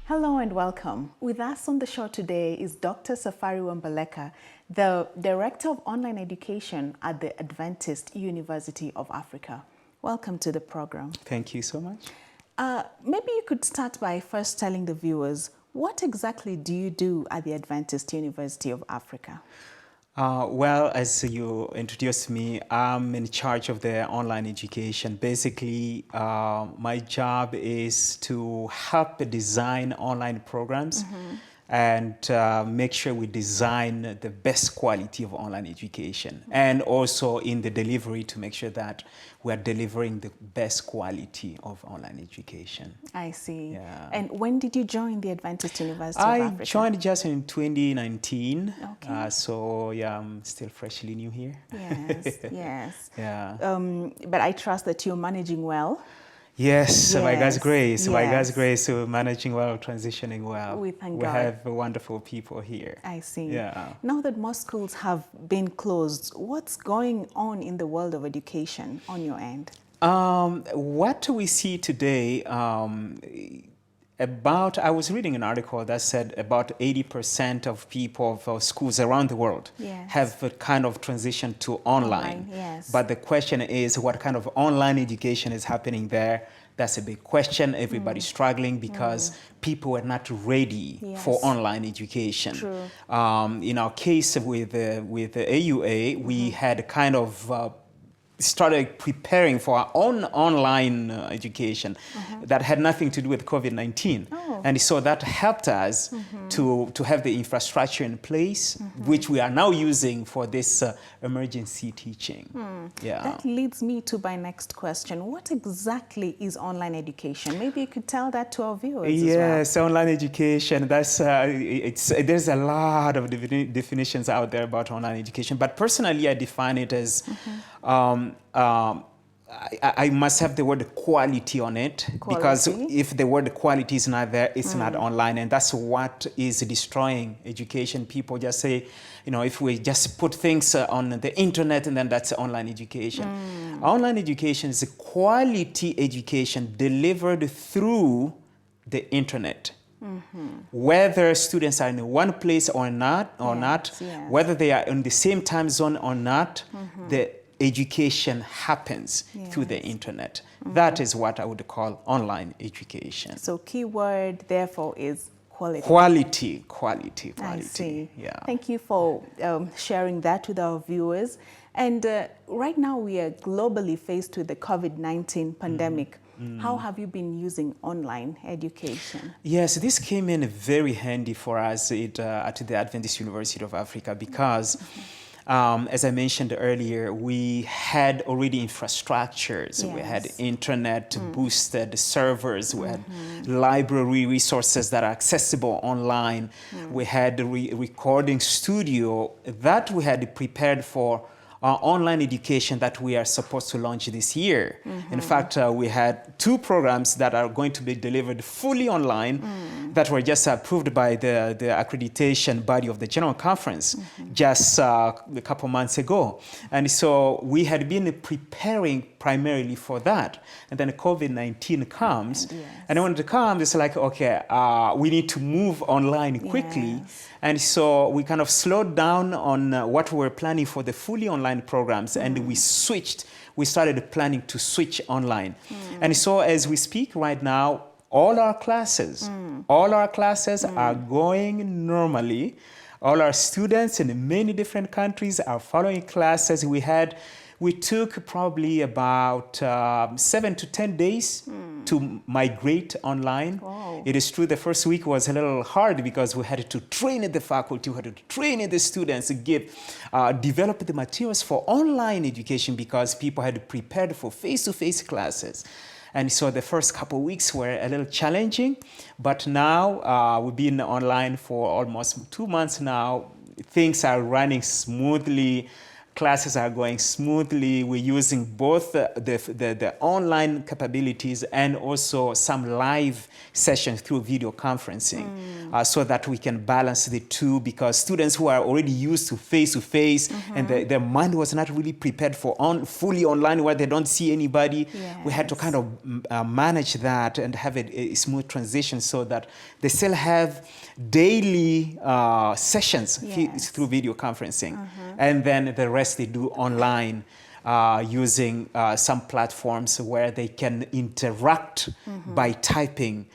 Hello and welcome. With us on the show today is Dr. Safary Wa-Mbaleka, the Director of Online Education at the Adventist University of Africa. Welcome to the program. Thank you so much. Maybe you could start by first telling the viewers, what exactly do you do at the Adventist University of Africa? Well, as you introduced me, I'm in charge of the online education. Basically, my job is to help design online programs and make sure we design the best quality of online education, and also in the delivery to make sure that we are delivering the best quality of online education. I see. Yeah. And when did you join the Adventist University of Africa? I joined just in 2019. Okay. So yeah, I'm still freshly new here. Yes, yes. Yeah. But I trust that you're managing well. Yes, by God's grace. Yes. By God's grace, we're managing well, transitioning well. We thank We God. have wonderful people here. I see. Yeah. Now that most schools have been closed, what's going on in the world of education on your end? What we see today, I was reading an article that said about 80% of people of schools around the world Yes. have a kind of transition to online. Yes. But the question is, what kind of online education is happening there? That's a big question. Everybody's struggling because people are not ready Yes. for online education. True. In our case with the AUA, we had kind of started preparing for our own online education that had nothing to do with COVID-19. Oh. And so that helped us to have the infrastructure in place, which we are now using for this emergency teaching. Yeah. That leads me to my next question. What exactly is online education? Maybe you could tell that to our viewers Yes, online education, that's, there's a lot of definitions out there about online education, but personally I define it as I must have the word quality on it, because if the word quality is not there, it's not online, and that's what is destroying education. People just say, you know, if we just put things on the internet, and then that's online education. Online education is a quality education delivered through the internet. Whether students are in one place or not, Yes. whether they are in the same time zone or not, the education happens through the internet. That is what I would call online education. So keyword therefore is quality. Quality. I see. Yeah. Thank you for sharing that with our viewers. And right now we are globally faced with the COVID-19 pandemic. How have you been using online education? Yes, this came in very handy for us at the Adventist University of Africa because as I mentioned earlier, we had already infrastructures. Yes. We had internet boosted servers. We had library resources that are accessible online. We had a recording studio that we had prepared for our online education that we are supposed to launch this year. In fact, we had 2 programs that are going to be delivered fully online that were just approved by the accreditation body of the General Conference just a couple months ago. And so we had been preparing primarily for that. And then COVID-19 comes. Yes. And when it comes, it's like, okay, we need to move online quickly. Yes. And so we kind of slowed down on what we were planning for the fully online programs, and we started planning to switch online. And so as we speak right now, all our classes are going normally. All our students in many different countries are following classes. We took probably about 7 to 10 days to migrate online. Wow. It is true the first week was a little hard because we had to train the faculty, we had to train the students, develop the materials for online education because people had prepared for face-to-face classes. And so the first couple of weeks were a little challenging, but now we've been online for almost 2 months now. Things are running smoothly. classes are going smoothly. We're using both the online capabilities and also some live sessions through video conferencing so that we can balance the two, because students who are already used to face-to-face and their mind was not really prepared for fully online where they don't see anybody. Yes. We had to kind of manage that and have a smooth transition so that they still have daily sessions through video conferencing. And then the rest they do online using some platforms where they can interact by typing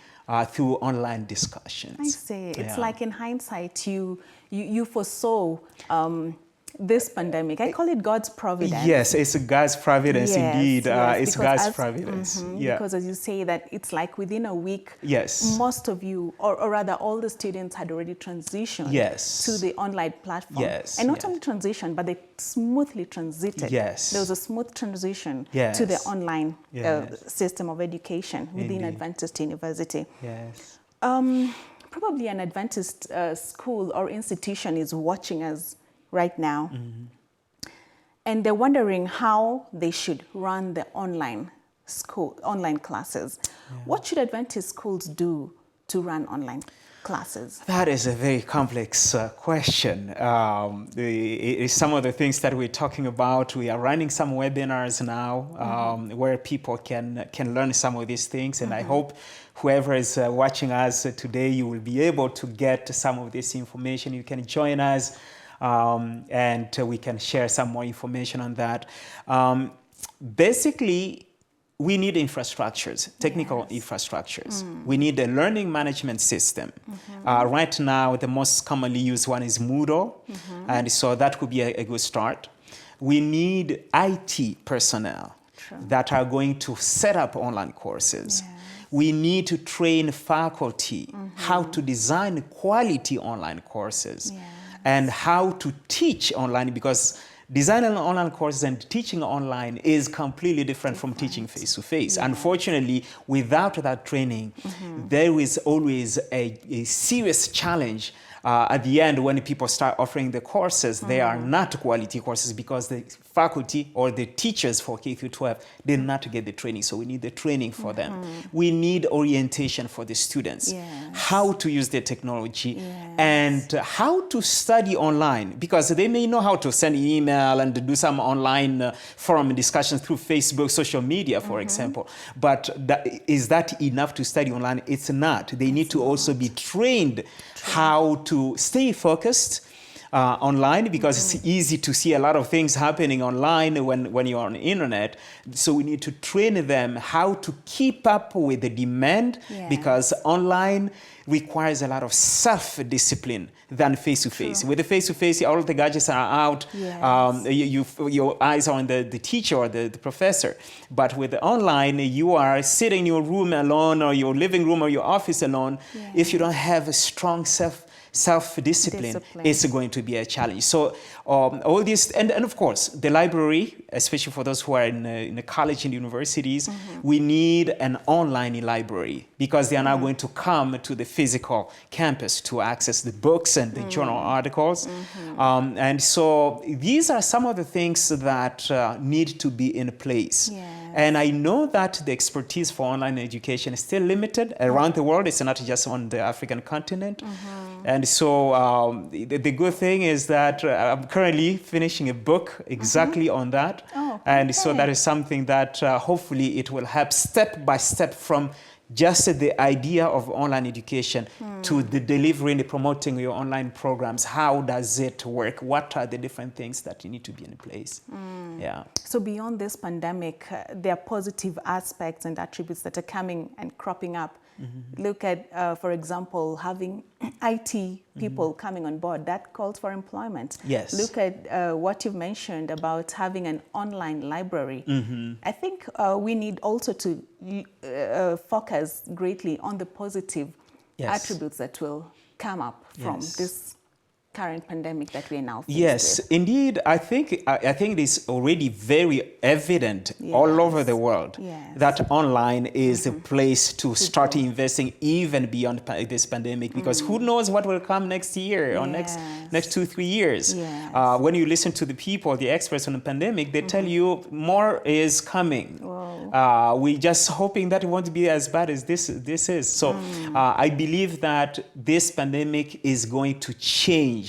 through online discussions. I see. It's like in hindsight, you foresaw this pandemic. I call it God's providence. Yes, it's God's providence indeed. It's God's providence. Because as you say that it's like within a week, most of you, or rather all the students had already transitioned to the online platform. And not only transitioned, but they smoothly transited. There was a smooth transition to the online system of education within Adventist University. Probably an Adventist school or institution is watching us right now, and they're wondering how they should run the online classes. What should Adventist schools do to run online classes? That is a very complex question. Some of the things that we're talking about, we are running some webinars now where people can learn some of these things, and I hope whoever is watching us today, you will be able to get some of this information. You can join us and we can share some more information on that. Basically, we need infrastructures, technical infrastructures. We need a learning management system. Right now, the most commonly used one is Moodle, and so that could be a good start. We need IT personnel that are going to set up online courses. We need to train faculty how to design quality online courses. And how to teach online, because designing online courses and teaching online is completely different from teaching face-to-face. Unfortunately, without that training, there is always a serious challenge at the end when people start offering the courses. They are not quality courses because the faculty or the teachers for K through 12 did not get the training. So we need the training for them. We need orientation for the students, how to use the technology and how to study online, because they may know how to send email and do some online forum discussions through Facebook, social media, for example. But is that enough to study online? It's not. They need to also be trained how to stay focused online, because it's easy to see a lot of things happening online when you're on the internet. So we need to train them how to keep up with the demand, because online requires a lot of self-discipline than face-to-face. With the face-to-face, all the gadgets are out. Your eyes are on the teacher or the professor. But with the online, you are sitting in your room alone, or your living room or your office alone. If you don't have a strong self-discipline, it's going to be a challenge. So all this, and of course, the library, especially for those who are in the college and universities, we need an online library, because they are now going to come to the physical campus to access the books and the journal articles. And so these are some of the things that need to be in place. And I know that the expertise for online education is still limited around the world. It's not just on the African continent. And so the good thing is that I'm currently finishing a book exactly on that. And so that is something that hopefully it will help step by step from just the idea of online education to the delivering, the promoting your online programs. How does it work? What are the different things that need to be in place? So beyond this pandemic, there are positive aspects and attributes that are coming and cropping up. Look at, for example, having IT people coming on board. That calls for employment. Look at what you've mentioned about having an online library. I think we need also to focus greatly on the positive attributes that will come up from this current pandemic that we are now faced Yes, with? indeed. I think it is already very evident all over the world that online is a place to start investing even beyond this pandemic, because who knows what will come next year or next 2-3 years. When you listen to the people, the experts on the pandemic, they tell you more is coming. We're just hoping that it won't be as bad as this is. So I believe that this pandemic is going to change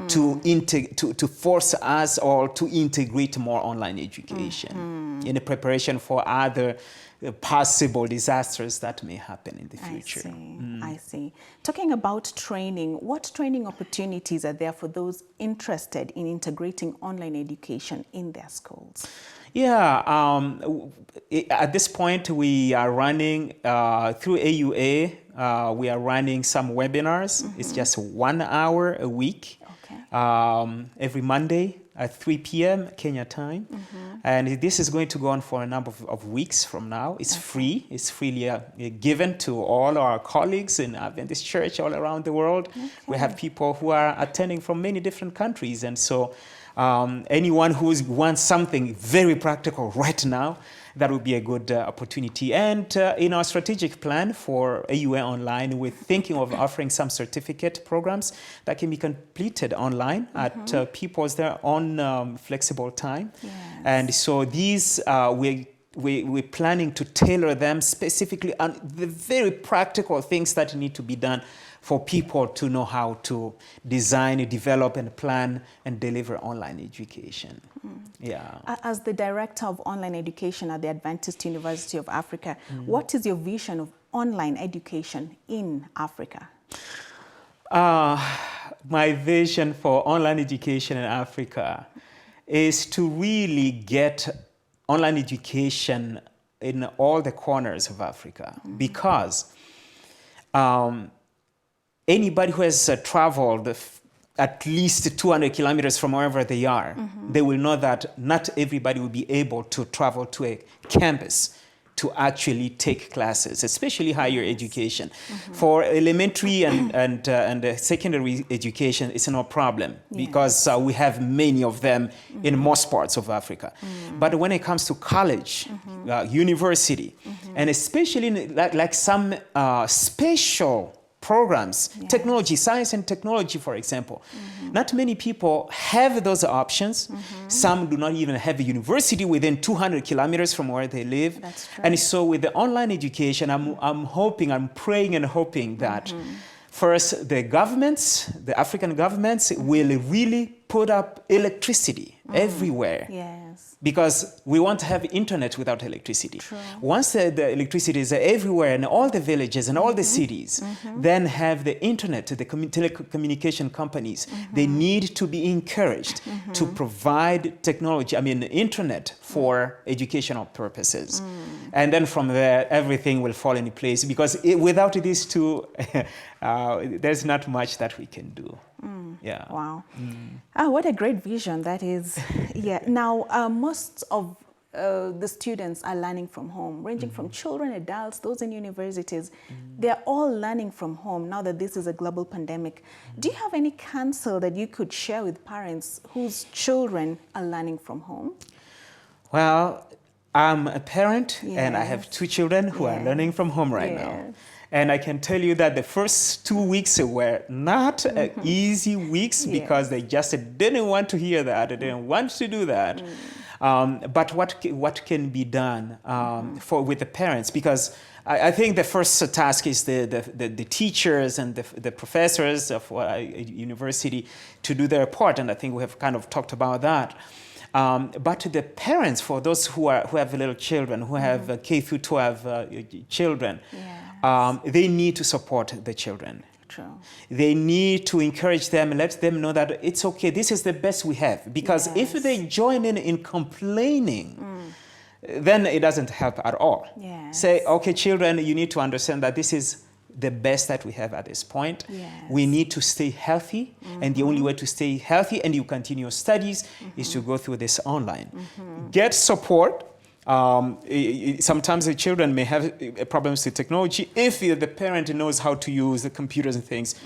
to force us all to integrate more online education in preparation for other possible disasters that may happen in the future. I see. Talking about training, what training opportunities are there for those interested in integrating online education in their schools? Yeah, at this point we are running through AUA, we are running some webinars. It's just 1 hour a week, every Monday at 3 p.m. Kenya time. And this is going to go on for a number of weeks from now. It's free. It's freely given to all our colleagues in Adventist Church all around the world. We have people who are attending from many different countries. And so anyone who wants something very practical right now, that would be a good opportunity. And in our strategic plan for AUA Online, we're thinking of offering some certificate programs that can be completed online at people's their own flexible time. And so these we're planning to tailor them specifically on the very practical things that need to be done for people to know how to design, develop, and plan and deliver online education. As the Director of Online Education at the Adventist University of Africa, what is your vision of online education in Africa? My vision for online education in Africa is to really get online education in all the corners of Africa, because anybody who has traveled at least 200 kilometers from wherever they are, they will know that not everybody will be able to travel to a campus to actually take classes, especially higher education. For elementary and secondary education, it's no problem because we have many of them in most parts of Africa. But when it comes to college, university, and especially like some special programs, technology, science and technology, for example. Not many people have those options. Some do not even have a university within 200 kilometers from where they live. That's true. And so with the online education, I'm praying and hoping that first the governments, the African governments will really put up electricity everywhere. Because we won't have internet without electricity. True. Once the electricity is everywhere in all the villages and all the cities, then have the internet, the telecommunication companies, they need to be encouraged to provide technology, internet for educational purposes. And then from there, everything will fall into place, because without these two, there's not much that we can do. Wow. What a great vision that is. Now, most of the students are learning from home, ranging from children, adults, those in universities. They're all learning from home now that this is a global pandemic. Do you have any counsel that you could share with parents whose children are learning from home? Well, I'm a parent and I have 2 children who are learning from home right now. And I can tell you that the first 2 weeks were not easy weeks, because they just didn't want to hear that, they didn't want to do that. But what can be done with the parents? Because I think the first task is the teachers and the professors of university to do their part, and I think we have kind of talked about that. But the parents, for those who have little children, who have K through 12 children, they need to support the children. True. They need to encourage them, let them know that it's okay, this is the best we have. Because if they join in complaining, then it doesn't help at all. Say, okay, children, you need to understand that this is the best that we have at this point. We need to stay healthy, and the only way to stay healthy and you continue your studies is to go through this online. Get support. Sometimes the children may have problems with technology. If the parent knows how to use the computers and things,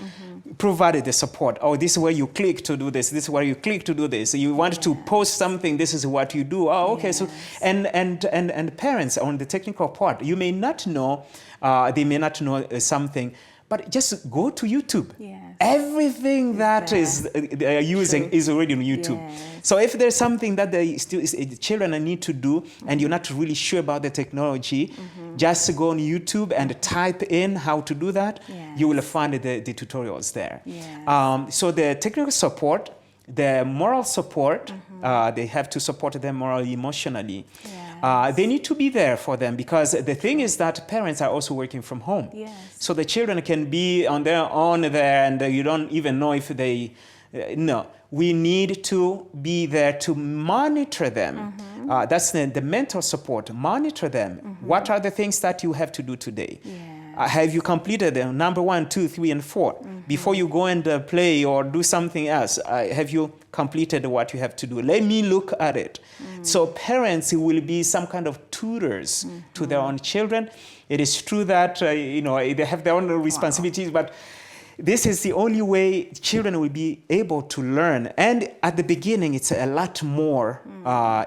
provided the support. Oh, this is where you click to do this. This is where you click to do this. You want to post something. This is what you do. Oh, okay. So, and parents on the technical part, you may not know. They may not know something. But just go to YouTube. Yes. Everything that they are using is already on YouTube. Yes. So if there's something that the children need to do and you're not really sure about the technology, just go on YouTube and type in how to do that. Yes. You will find the tutorials there. Yes. So the technical support, the moral support, they have to support them morally, emotionally. Yes. They need to be there for them, because the thing is that parents are also working from home. Yes. So the children can be on their own there and you don't even know if they... no, we need to be there to monitor them. That's the mental support. Monitor them. What are the things that you have to do today? Have you completed them? Number 1, 2, 3, and 4. Before you go and play or do something else, have you completed what you have to do? Let me look at it. So parents will be some kind of tutors to their own children. It is true that they have their own responsibilities, but this is the only way children will be able to learn. And at the beginning, it's a lot more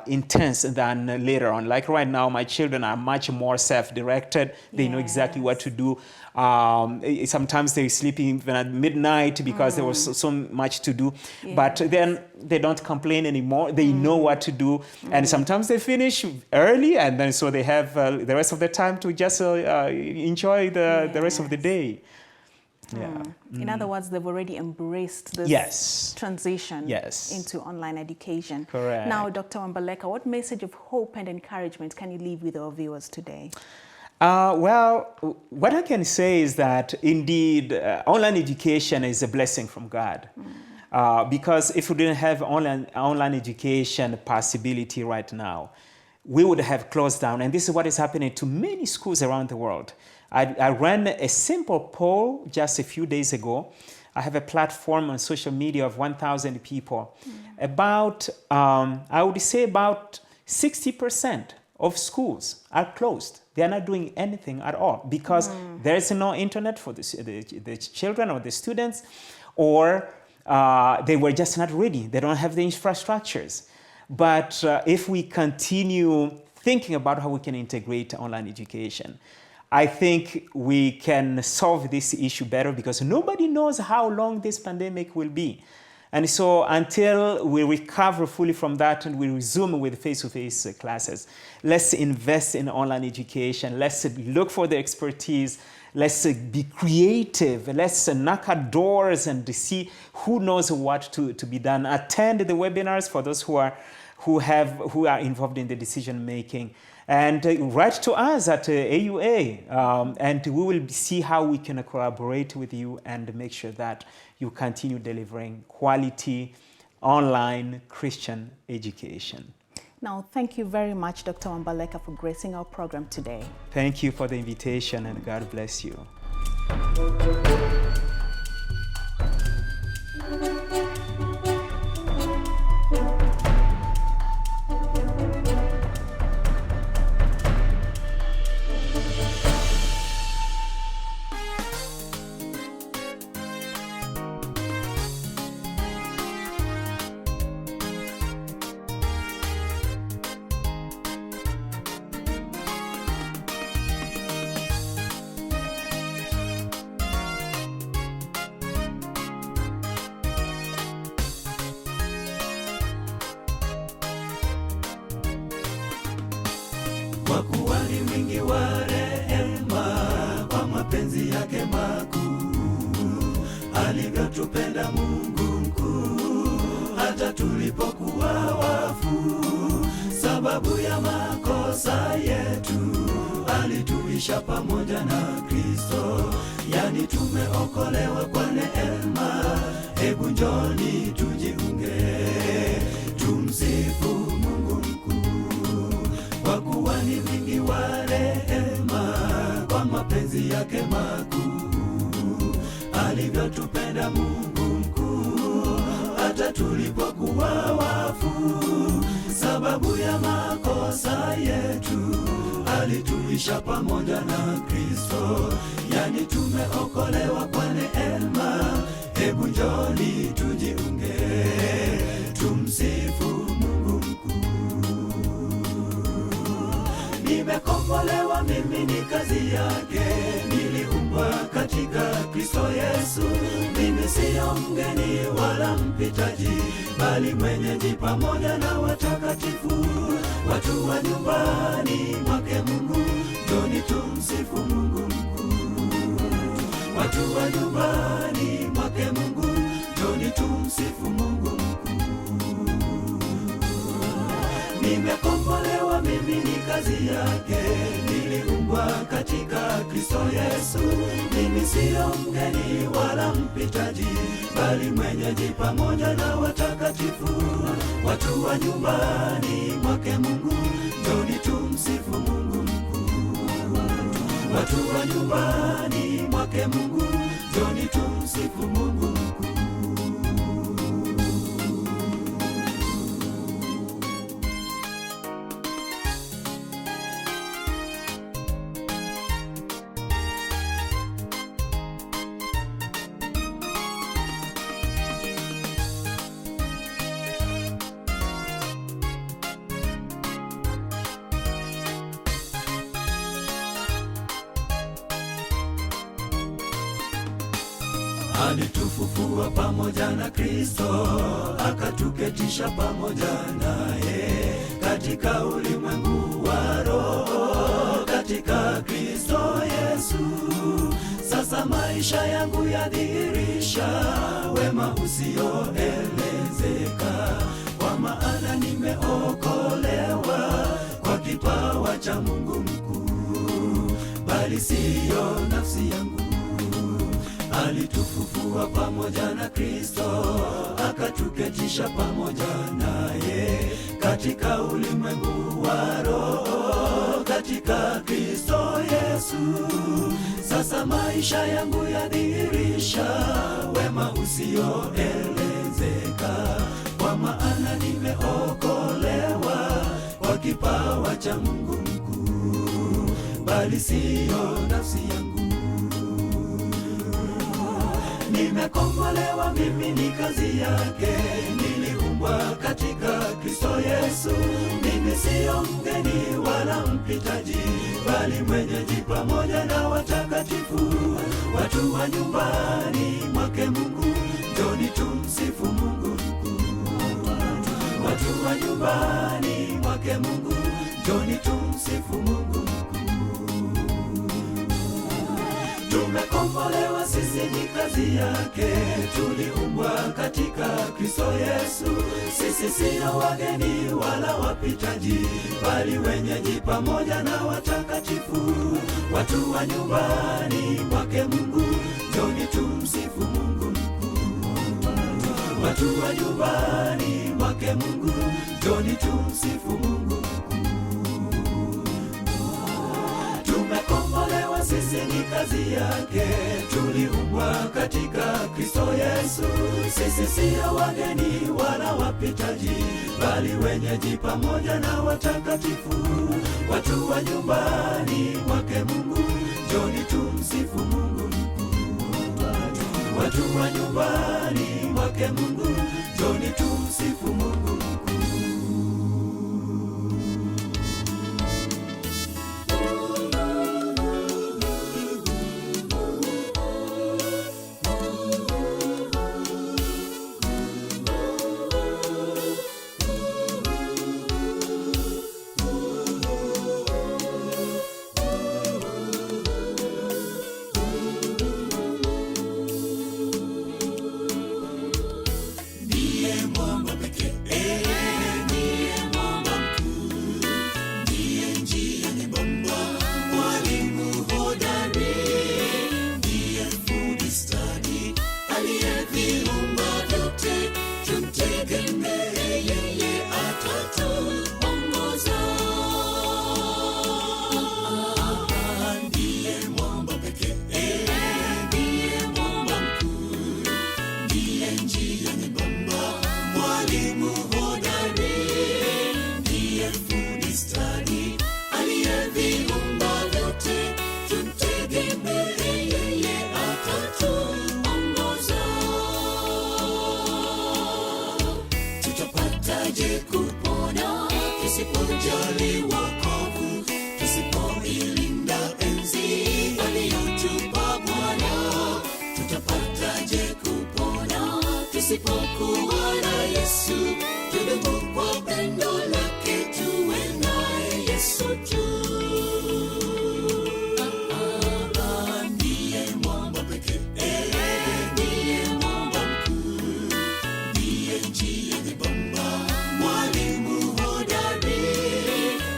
intense than later on. Like right now, my children are much more self-directed. They know exactly what to do. Sometimes they're sleeping even at midnight because there was so much to do. But then they don't complain anymore. They know what to do. And sometimes they finish early, and then so they have the rest of the time to just enjoy the rest of the day. In other words, they've already embraced this transition into online education. Correct. Now, Dr. Wa-Mbaleka, what message of hope and encouragement can you leave with our viewers today? Well, what I can say is that indeed online education is a blessing from God. Because if we didn't have online education possibility right now, we would have closed down. And this is what is happening to many schools around the world. I ran a simple poll just a few days ago. I have a platform on social media of 1,000 people. About, I would say about 60% of schools are closed. They are not doing anything at all because there is no internet for the children or the students, or they were just not ready. They don't have the infrastructures. But if we continue thinking about how we can integrate online education, I think we can solve this issue better, because nobody knows how long this pandemic will be. And so until we recover fully from that and we resume with face-to-face classes, let's invest in online education. Let's look for the expertise. Let's be creative. Let's knock at doors and see who knows what to be done. Attend the webinars for those who are involved in the decision making. And write to us at AUA, and we will see how we can collaborate with you and make sure that you continue delivering quality online Christian education. Now, thank you very much, Dr. Wa-Mbaleka, for gracing our program today. Thank you for the invitation, and God bless you. Kwa kuwa ni mwingi wa rehema, kwa mapenzi yake makuu, alivyotupenda Mungu mkuu, hata tulipokuwa wafu, sababu ya makosa yetu, alituisha pamoja na Kristo. Yani tumeokolewa kwa neema, hebu njoni tujiunge, tumsifu Mungu mkuu. Kwa kuwa ni mwingi wa rehema, kwa mapenzi yake makuu, alivyotupenda Mungu mkuu, hata hata tulipokuwa wafu, sababu ya makosa yetu alituisha pamoja na Kristo. Yani tumeokolewa kwa neema, hebu njoni tujiunge, tumsifu Mungu mkuu. Nimekombolewa, mimi ni kazi yake, niliumbwa katika Kristo Yesu. Mimi siyo mgeni wala mpitaji, bali mwenyeji pamoja na watakatifu, watu wa nyumbani mwake Mungu. Njoni tumsifu Mungu mkuu, watu wa nyumbani mwake Mungu. Njoni tumsifu Mungu mkuu. Nimekombolewa, mimi ni kazi yake, niliumbwa katika Kristo Yesu. Mimi siyo mgeni wala mpitaji, bali mwenyeji pamoja na watakatifu, watu wa nyumbani mwake Mungu. Njoni tumsifu Mungu mkuu, watu wa nyumbani mwake Mungu. Njoni tumsifu Mungu mkuu. Alitufufua pamoja na Kristo, akatuketisha pamoja naye katika ulimwengu wa roho, katika Kristo Yesu. Sasa maisha yangu yadhihirisha wema usioelezeka, kwa maana nimeokolewa kwa kipawa cha Mungu mkuu, bali siyo nafsi yangu. Alitufufua pamoja na Kristo, akatuketisha pamoja naye katika ulimwengu wa roho, katika Kristo Yesu. Sasa maisha yangu yadhihirisha wema usioelezeka, kwa maana nimeokolewa kwa kipawa cha Mungu mkuu, bali siyo nafsi yangu. Nimekombolewa, mimi ni kazi yake, niliumbwa katika Kristo Yesu. Mimi siyo mgeni wala mpitaji, bali mwenyeji pamoja na watakatifu, watu wa nyumbani mwake Mungu. Njoni tumsifu Mungu mkuu, watu wa nyumbani mwake Mungu. Njoni tumsifu Mungu mkuu. Tumekombolewa, sisi ni kazi yake, tuliumbwa katika Kristo Yesu. Sisi siyo wageni wala wapitaji, bali wenyeji pamoja na watakatifu, watu wa nyumbani mwake Mungu. Njoni tumsifu Mungu mkuu, watu wa nyumbani mwake Mungu. Njoni tumsifu Mungu mkuu. Tumekombolewa, sisi ni kazi yake, tuliumbwa katika Kristo Yesu. Sisi siyo wageni wala wapitaji, bali wenyeji pamoja na watakatifu, watu wa nyumbani mwake Mungu. Njoni tumsifu Mungu mkuu, watu wa nyumbani mwake Mungu. Njoni tumsifu Mungu mkuu. tutapataje kupona tusipojali wokovu, tusipoilinda enzi aliyotupa Bwana? Tutapataje kupona tusipokuwa na Yesu? Tudumu kwa pendo lake, tuwe naye Yesu tu. Ndiye mwamba pekee, ndiye mwamba mkuu, ndiye njia nyembamba, mwalimu hodari,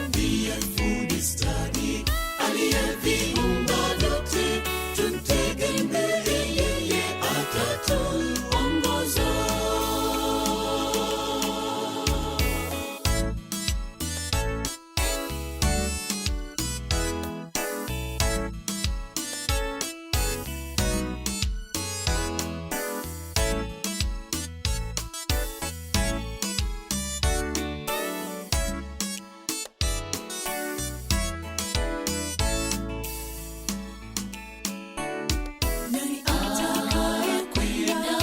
ndiye fundi stadi, aliyeviumba vyote. Tumtegemee yeye, atatuongoza. Nani atakayekwenda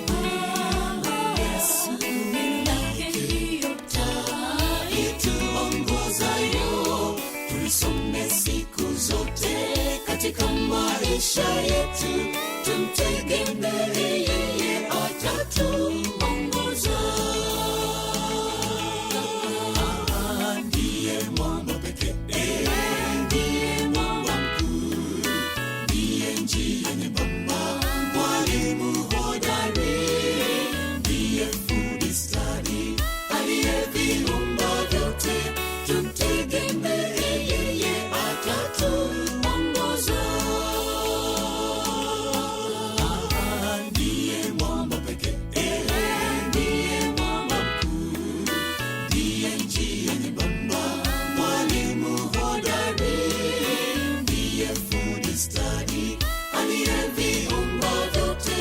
mbele Yesu? Neno lake ndiyo taa ituongozayo. Tulisome siku zote katika maisha yetu. Tumtegemee yeye, atatuongoza. Ndiye mwamba pekee, ndiye mwamba mkuu, ndiye njia nyembamba, mwalimu hodari, ndiye fundi stadi, aliyeviumba vyote. Tumtegemee yeye, atatuongoza. Ndiye mwamba pekee, ndiye mwamba mkuu, ndiye njia nyembamba, mwalimu hodari, ndiye fundi stadi, aliyeviumba vyote.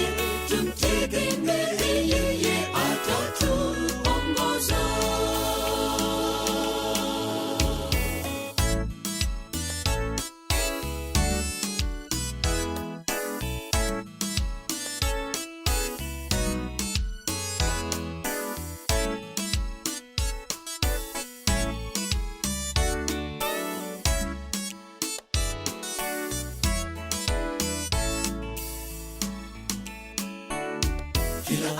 Tumtegemee yeye, atatuongoza. Kila